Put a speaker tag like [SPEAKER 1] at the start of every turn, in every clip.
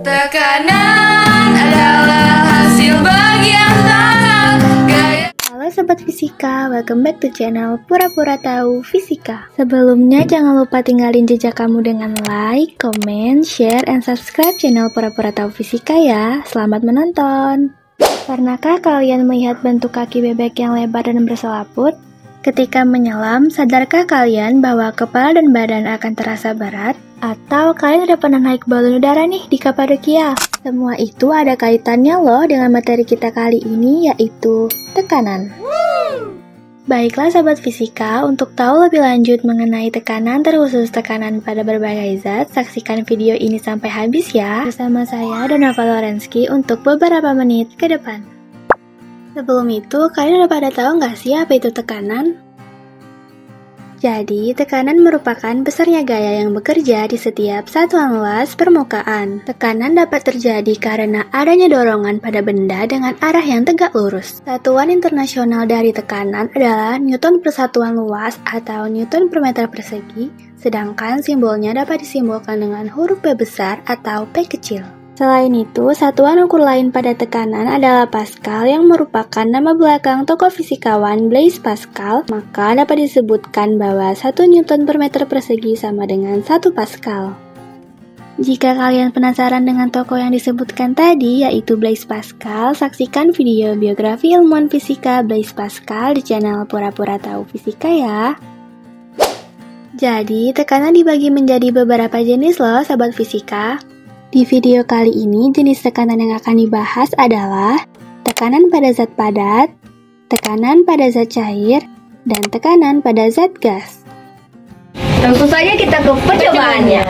[SPEAKER 1] Tekanan adalah hasil bagian tengah gaya.
[SPEAKER 2] Halo Sobat Fisika, welcome back to channel Pura-Pura Tahu Fisika. Sebelumnya jangan lupa tinggalin jejak kamu dengan like, comment, share, and subscribe channel Pura-Pura Tahu Fisika ya. Selamat menonton. Pernahkah kalian melihat bentuk kaki bebek yang lebar dan berselaput? Ketika menyelam, sadarkah kalian bahwa kepala dan badan akan terasa berat? Atau kalian udah pernah naik balon udara nih di Kapadokia? Semua itu ada kaitannya loh dengan materi kita kali ini, yaitu tekanan. Baiklah Sobat Fisika, untuk tahu lebih lanjut mengenai tekanan, terkhusus tekanan pada berbagai zat, saksikan video ini sampai habis ya, bersama saya Donava Lorensky untuk beberapa menit ke depan. Sebelum itu, kalian udah pada tahu nggak sih apa itu tekanan? Jadi, tekanan merupakan besarnya gaya yang bekerja di setiap satuan luas permukaan. Tekanan dapat terjadi karena adanya dorongan pada benda dengan arah yang tegak lurus. Satuan internasional dari tekanan adalah Newton per satuan luas atau Newton per meter persegi, sedangkan simbolnya dapat disimbolkan dengan huruf P besar atau P kecil. Selain itu, satuan ukur lain pada tekanan adalah Pascal yang merupakan nama belakang tokoh fisikawan Blaise Pascal, maka dapat disebutkan bahwa 1 Newton per meter persegi sama dengan 1 Pascal. Jika kalian penasaran dengan tokoh yang disebutkan tadi, yaitu Blaise Pascal, saksikan video biografi ilmuwan fisika Blaise Pascal di channel Pura-Pura Tahu Fisika ya. Jadi, tekanan dibagi menjadi beberapa jenis loh, Sobat Fisika. Di video kali ini, jenis tekanan yang akan dibahas adalah tekanan pada zat padat, tekanan pada zat cair, dan tekanan pada zat gas.
[SPEAKER 3] Langsung saja kita ke percobaannya.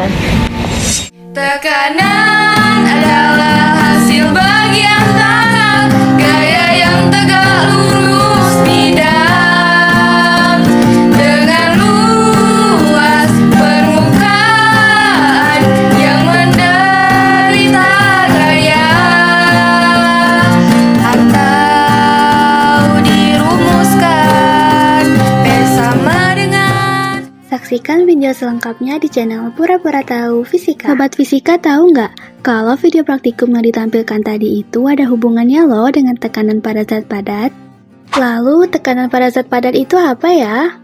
[SPEAKER 1] Tekanan adalah hasil bagian tengah gaya yang tegak lurus bidang dengan luas permukaan yang menderita gaya atau dirumuskan P sama dengan.
[SPEAKER 2] Saksikan video selengkapnya di channel Pura-Pura Tahu Fisika. Sobat Fisika tahu nggak kalau video praktikum yang ditampilkan tadi itu ada hubungannya loh dengan tekanan pada zat padat? Lalu tekanan pada zat padat itu apa ya?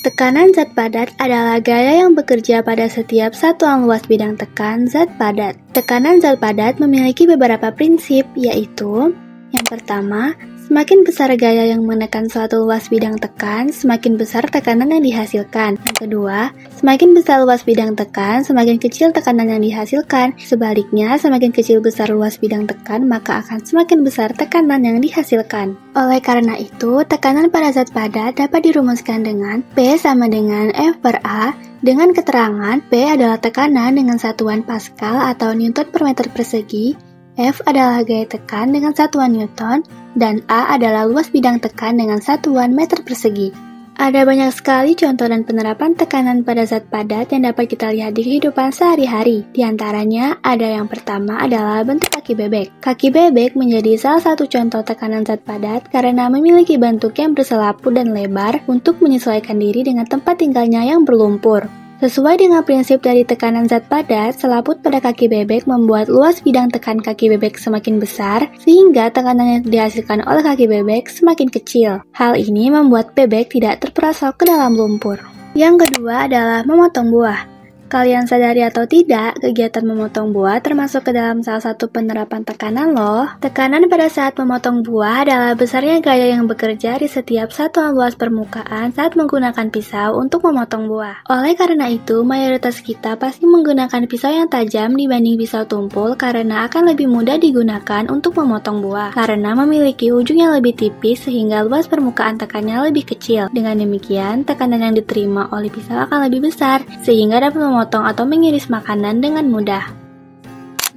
[SPEAKER 2] Tekanan zat padat adalah gaya yang bekerja pada setiap satuan luas bidang tekan zat padat. Tekanan zat padat memiliki beberapa prinsip, yaitu yang pertama, semakin besar gaya yang menekan suatu luas bidang tekan, semakin besar tekanan yang dihasilkan. Yang kedua, semakin besar luas bidang tekan, semakin kecil tekanan yang dihasilkan. Sebaliknya, semakin kecil besar luas bidang tekan, maka akan semakin besar tekanan yang dihasilkan. Oleh karena itu, tekanan pada zat padat dapat dirumuskan dengan P sama dengan F per A, dengan keterangan P adalah tekanan dengan satuan Pascal atau Newton per meter persegi, F adalah gaya tekan dengan satuan Newton, dan A adalah luas bidang tekan dengan satuan meter persegi. Ada banyak sekali contoh dan penerapan tekanan pada zat padat yang dapat kita lihat di kehidupan sehari-hari. Di antaranya, ada yang pertama adalah bentuk kaki bebek. Kaki bebek menjadi salah satu contoh tekanan zat padat karena memiliki bentuk yang berselaput dan lebar untuk menyesuaikan diri dengan tempat tinggalnya yang berlumpur. Sesuai dengan prinsip dari tekanan zat padat, selaput pada kaki bebek membuat luas bidang tekan kaki bebek semakin besar, sehingga tekanan yang dihasilkan oleh kaki bebek semakin kecil. Hal ini membuat bebek tidak terperosok ke dalam lumpur. Yang kedua adalah memotong buah. Kalian sadari atau tidak, kegiatan memotong buah termasuk ke dalam salah satu penerapan tekanan loh. Tekanan pada saat memotong buah adalah besarnya gaya yang bekerja di setiap satuan luas permukaan saat menggunakan pisau untuk memotong buah. Oleh karena itu, mayoritas kita pasti menggunakan pisau yang tajam dibanding pisau tumpul karena akan lebih mudah digunakan untuk memotong buah, karena memiliki ujung yang lebih tipis sehingga luas permukaan tekannya lebih kecil. Dengan demikian, tekanan yang diterima oleh pisau akan lebih besar, sehingga dapat memotong atau mengiris makanan dengan mudah.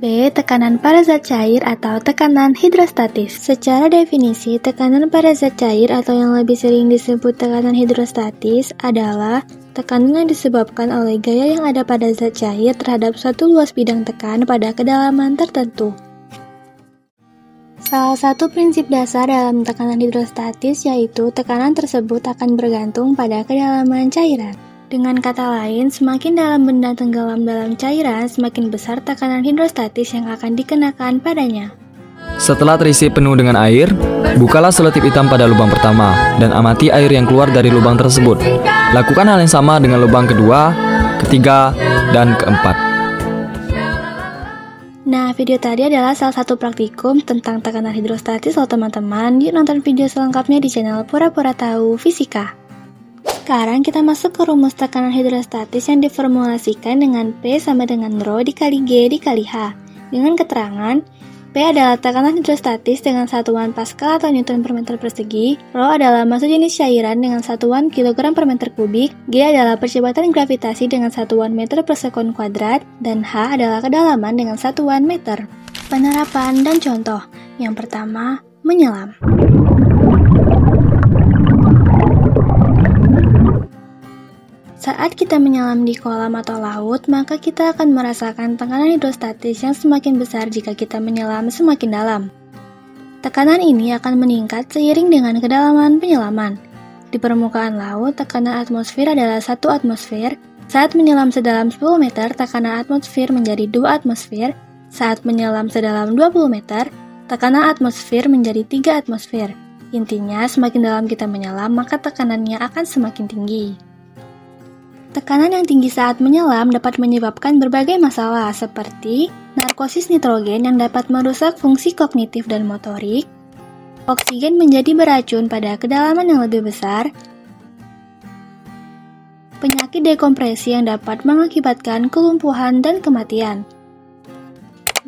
[SPEAKER 2] B. Tekanan pada zat cair atau tekanan hidrostatis. Secara definisi, tekanan pada zat cair atau yang lebih sering disebut tekanan hidrostatis adalah tekanan yang disebabkan oleh gaya yang ada pada zat cair terhadap suatu luas bidang tekan pada kedalaman tertentu. Salah satu prinsip dasar dalam tekanan hidrostatis yaitu tekanan tersebut akan bergantung pada kedalaman cairan. Dengan kata lain, semakin dalam benda tenggelam dalam cairan, semakin besar tekanan hidrostatis yang akan dikenakan padanya.
[SPEAKER 4] Setelah terisi penuh dengan air, bukalah selotip hitam pada lubang pertama dan amati air yang keluar dari lubang tersebut. Lakukan hal yang sama dengan lubang kedua, ketiga, dan keempat.
[SPEAKER 2] Nah, video tadi adalah salah satu praktikum tentang tekanan hidrostatis loh teman-teman. Yuk nonton video selengkapnya di channel Pura-Pura Tahu Fisika. Sekarang kita masuk ke rumus tekanan hidrostatis yang diformulasikan dengan P sama dengan Rho dikali G dikali H. Dengan keterangan, P adalah tekanan hidrostatis dengan satuan Pascal atau Newton per meter persegi, Rho adalah massa jenis cairan dengan satuan kilogram per meter kubik, G adalah percepatan gravitasi dengan satuan meter per sekon kuadrat, dan H adalah kedalaman dengan satuan meter. Penerapan dan contoh. Yang pertama, menyelam. Saat kita menyelam di kolam atau laut, maka kita akan merasakan tekanan hidrostatis yang semakin besar jika kita menyelam semakin dalam. Tekanan ini akan meningkat seiring dengan kedalaman penyelaman. Di permukaan laut, tekanan atmosfer adalah 1 atmosfer. Saat menyelam sedalam 10 meter, tekanan atmosfer menjadi 2 atmosfer. Saat menyelam sedalam 20 meter, tekanan atmosfer menjadi 3 atmosfer. Intinya, semakin dalam kita menyelam, maka tekanannya akan semakin tinggi. Tekanan yang tinggi saat menyelam dapat menyebabkan berbagai masalah seperti narkosis nitrogen yang dapat merusak fungsi kognitif dan motorik, oksigen menjadi beracun pada kedalaman yang lebih besar, penyakit dekompresi yang dapat mengakibatkan kelumpuhan dan kematian,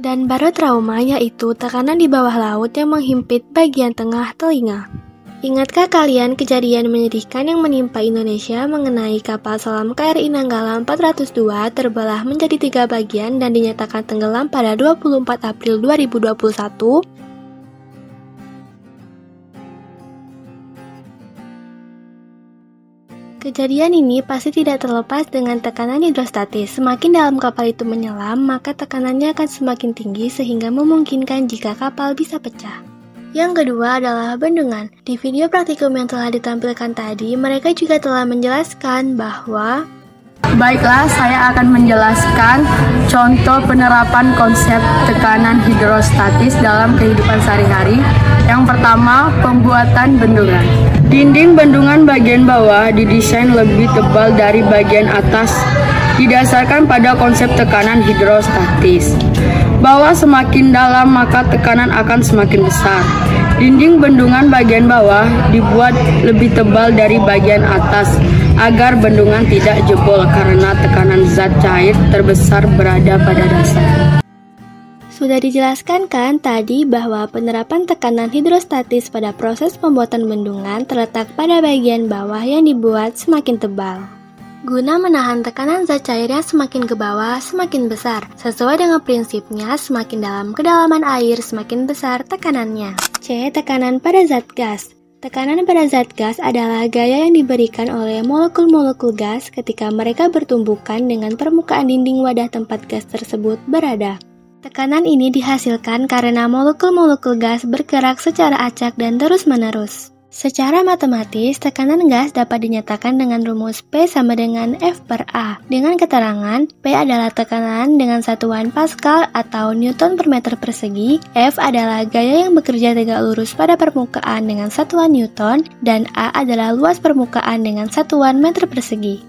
[SPEAKER 2] dan barotrauma yaitu tekanan di bawah laut yang menghimpit bagian tengah telinga. Ingatkah kalian kejadian menyedihkan yang menimpa Indonesia mengenai kapal selam KRI Nanggala 402 terbelah menjadi 3 bagian dan dinyatakan tenggelam pada 24 April 2021? Kejadian ini pasti tidak terlepas dengan tekanan hidrostatis. Semakin dalam kapal itu menyelam, maka tekanannya akan semakin tinggi sehingga memungkinkan jika kapal bisa pecah. Yang kedua adalah bendungan. Di video praktikum yang telah ditampilkan tadi, mereka juga telah menjelaskan bahwa
[SPEAKER 5] Baiklah, saya akan menjelaskan contoh penerapan konsep tekanan hidrostatis dalam kehidupan sehari-hari. Yang pertama, pembuatan bendungan. Dinding bendungan bagian bawah didesain lebih tebal dari bagian atas, didasarkan pada konsep tekanan hidrostatis. Bawah semakin dalam maka tekanan akan semakin besar. Dinding bendungan bagian bawah dibuat lebih tebal dari bagian atas agar bendungan tidak jebol karena tekanan zat cair terbesar berada pada dasar.
[SPEAKER 2] Sudah dijelaskan kan tadi bahwa penerapan tekanan hidrostatis pada proses pembuatan bendungan terletak pada bagian bawah yang dibuat semakin tebal, guna menahan tekanan zat cair yang semakin ke bawah semakin besar. Sesuai dengan prinsipnya, semakin dalam kedalaman air semakin besar tekanannya. C. Tekanan pada zat gas. Tekanan pada zat gas adalah gaya yang diberikan oleh molekul-molekul gas ketika mereka bertumbukan dengan permukaan dinding wadah tempat gas tersebut berada. Tekanan ini dihasilkan karena molekul-molekul gas bergerak secara acak dan terus-menerus. Secara matematis, tekanan gas dapat dinyatakan dengan rumus P sama dengan F per A. Dengan keterangan, P adalah tekanan dengan satuan Pascal atau Newton per meter persegi, F adalah gaya yang bekerja tegak lurus pada permukaan dengan satuan Newton, dan A adalah luas permukaan dengan satuan meter persegi.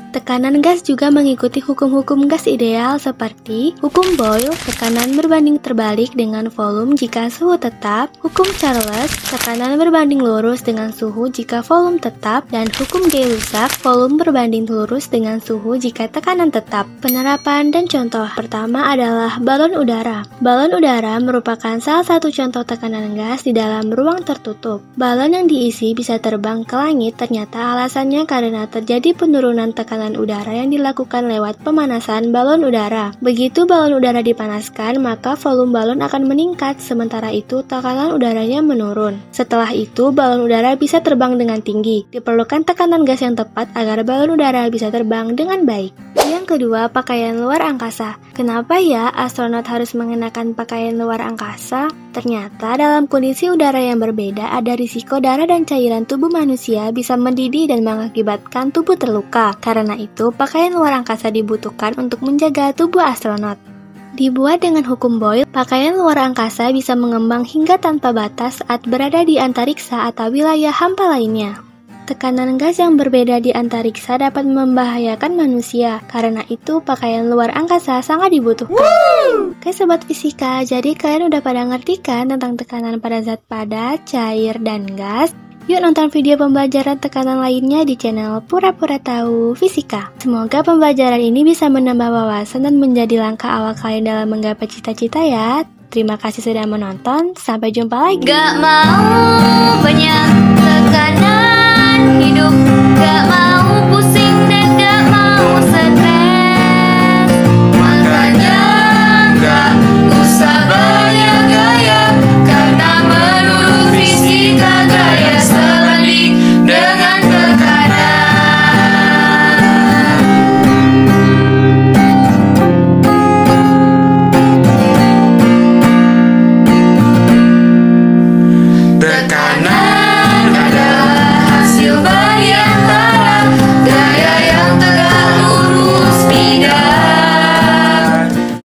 [SPEAKER 2] Tekanan gas juga mengikuti hukum-hukum gas ideal seperti hukum Boyle, tekanan berbanding terbalik dengan volume jika suhu tetap, hukum Charles, tekanan berbanding lurus dengan suhu jika volume tetap, dan hukum Gay-Lussac, volume berbanding lurus dengan suhu jika tekanan tetap. Penerapan dan contoh pertama adalah balon udara. Balon udara merupakan salah satu contoh tekanan gas di dalam ruang tertutup. Balon yang diisi bisa terbang ke langit, ternyata alasannya karena terjadi penurunan tekanan udara yang dilakukan lewat pemanasan balon udara. Begitu balon udara dipanaskan, maka volume balon akan meningkat, sementara itu tekanan udaranya menurun. Setelah itu, balon udara bisa terbang dengan tinggi. Diperlukan tekanan gas yang tepat agar balon udara bisa terbang dengan baik. Yang Yang kedua, pakaian luar angkasa. Kenapa ya astronot harus mengenakan pakaian luar angkasa? Ternyata dalam kondisi udara yang berbeda ada risiko darah dan cairan tubuh manusia bisa mendidih dan mengakibatkan tubuh terluka. Karena itu, pakaian luar angkasa dibutuhkan untuk menjaga tubuh astronot. Dibuat dengan hukum Boyle, pakaian luar angkasa bisa mengembang hingga tanpa batas saat berada di antariksa atau wilayah hampa lainnya. Tekanan gas yang berbeda di antariksa dapat membahayakan manusia, karena itu pakaian luar angkasa sangat dibutuhkan. Oke sobat fisika, jadi kalian udah pada ngerti kan tentang tekanan pada zat padat, cair, dan gas? Yuk nonton video pembelajaran tekanan lainnya di channel Pura-Pura Tahu Fisika. Semoga pembelajaran ini bisa menambah wawasan dan menjadi langkah awal kalian dalam menggapai cita-cita ya. Terima kasih sudah menonton, sampai jumpa lagi.
[SPEAKER 1] Gak mau banyak